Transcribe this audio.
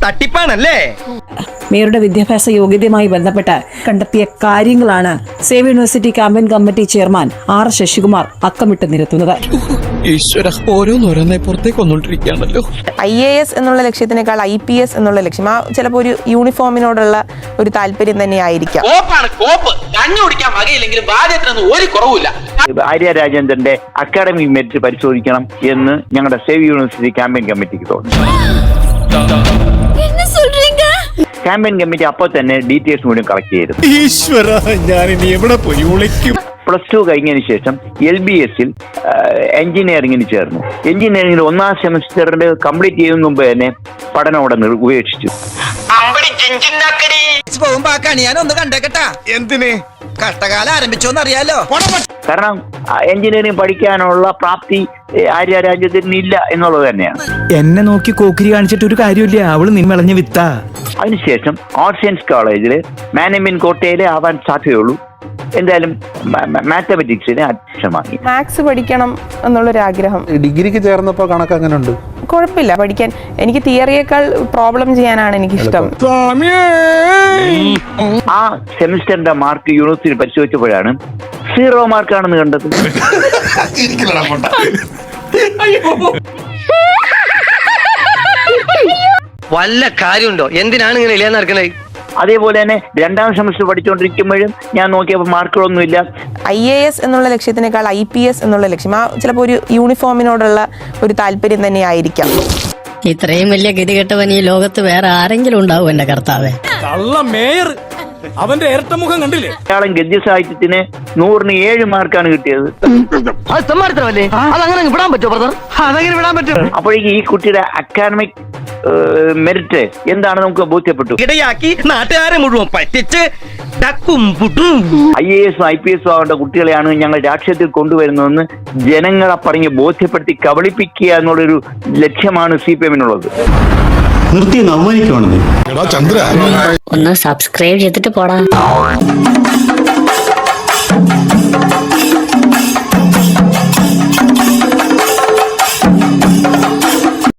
തട്ടിപ്പാണല്ലേ. മേയറുടെ വിദ്യാഭ്യാസ യോഗ്യതയുമായി ബന്ധപ്പെട്ട് കണ്ടെത്തിയ കാര്യങ്ങളാണ് save university campaign committee chairman R Sasikumar അക്കമിട്ട് നിരത്തുന്നത്. ഓരോന്നോരോന്നെ പുറത്തേക്ക് വന്നോണ്ടിരിക്കുകയാണല്ലോ. IAS എന്നുള്ള ലക്ഷ്യത്തിനേക്കാൾ IPS എന്നുള്ള ലക്ഷ്യം ചിലപ്പോൾ ഒരു യൂണിഫോമിനോടുള്ള ഒരു താല്പര്യം തന്നെയായിരിക്കാം. ആര്യ രാജേന്ദ്രന്റെ അക്കാഡമിക് മെറിറ്റ് പരിശോധിക്കണം എന്ന് ഞങ്ങളുടെ സേവ് യൂണിവേഴ്സിറ്റി ക്യാമ്പയിൻ കമ്മിറ്റിക്ക് തോന്നി. ക്യാമ്പയിൻ കമ്മിറ്റി അപ്പോൾ തന്നെ ഡീറ്റെയിൽസ് കൂടി കളക്ട് ചെയ്തിരുന്നു. +2 കഴിഞ്ഞതിന് ശേഷം LBSൽ എഞ്ചിനീയറിംഗിന് ചേർന്നു. എഞ്ചിനീയറിംഗിൽ 1ാം സെമസ്റ്ററിന്റെ കംപ്ലീറ്റ് ചെയ്യുന്ന മുമ്പ് തന്നെ പഠനം അവിടെ ഉപേക്ഷിച്ചു. ഞാനൊന്ന് കണ്ടേക്കട്ടാ. എന്തിന് കഷ്ടകാലം ആരംഭിച്ചോന്നറിയാലോ. കാരണം എഞ്ചിനീയറിംഗ് പഠിക്കാനുള്ള പ്രാപ്തി ആര്യ രാജ്യത്തിന് ഇല്ല എന്നുള്ളത് തന്നെയാണ്. എന്നെ നോക്കി കോക്കിരി കാണിച്ചിട്ട് ഒരു കാര്യമില്ല, അവള് നിമ്മളഞ്ഞ വിത്താ. അതിനുശേഷം ആർട്സ് സയൻസ് കോളേജിൽ മാനേജ്മെന്റ് കോട്ടയിലെ ആവാൻ സാധ്യതയുള്ളൂ. എന്തായാലും മാത്തമെറ്റിക്സിന് അഡ്മിഷൻ വാങ്ങി. മാത്സ് പഠിക്കണം എന്നുള്ളൊരാഗ്രഹം. ഡിഗ്രിക്ക് ചേർന്നപ്പോൾ കണക്ക് അങ്ങനെ ഉണ്ട്. കുഴപ്പമില്ല പഠിക്കാൻ. എനിക്ക് തിയറിയേക്കാൾ പ്രോബ്ലം ചെയ്യാനാണ് എനിക്കിഷ്ടം. ആ സെമിസ്റ്ററിന്റെ മാർക്ക് യൂണിവേഴ്സിറ്റി പരിശോധിച്ചപ്പോഴാണ് 0 മാർക്കാണെന്ന് കണ്ടത്. വല്ല കാര്യമുണ്ടോ? എന്തിനാണ് ഇങ്ങനെ ഇല്ലാന്ന് നടക്കണേ? അതേപോലെ തന്നെ 2ാം സെമസ്റ്റർ പഠിച്ചുകൊണ്ടിരിക്കുമ്പോഴും ഞാൻ നോക്കിയപ്പോൾ മാർക്കുകളൊന്നുമില്ല. IAS എന്നുള്ള ലക്ഷ്യത്തിനേക്കാൾ IPS എന്നുള്ള ലക്ഷ്യം ചിലപ്പോൾ ഒരു യൂണിഫോമിനോടുള്ള ഒരു താല്പര്യം തന്നെയായിരിക്കാം. ഇത്രയും വലിയ ഗതികെട്ടവൻ ഈ ലോകത്ത് വേറെ ആരെങ്കിലും ഉണ്ടാവും എന്റെ കർത്താവേ. മേയർ അവന്റെ ഇരട്ടമുഖം കണ്ടില്ലേ? മലയാളം ഗദ്യ സാഹിത്യത്തിന് 100ന് 7 മാർക്കാണ് കിട്ടിയത്. അപ്പോഴേക്ക് ഈ കുട്ടിയുടെ അക്കാഡമിക് മെറിറ്റ് എന്താണ് നമുക്ക് ബോധ്യപ്പെട്ടു. ഇടയാക്കി നാട്ടുകാരെ മുഴുവൻ പറ്റിച്ച് IAS IPS ആവേണ്ട കുട്ടികളെയാണ് ഞങ്ങൾ രാഷ്ട്രീയത്തിൽ കൊണ്ടുവരുന്നതെന്ന് ജനങ്ങളെ പറഞ്ഞ് ബോധ്യപ്പെടുത്തി കബളിപ്പിക്കുക എന്നുള്ളൊരു ലക്ഷ്യമാണ് CPM-നുള്ളത്. നിർത്തി നമ്മളിക്കുവാണെന്ന് ഒന്ന് സബ്സ്ക്രൈബ് ചെയ്തിട്ട് പോടാ.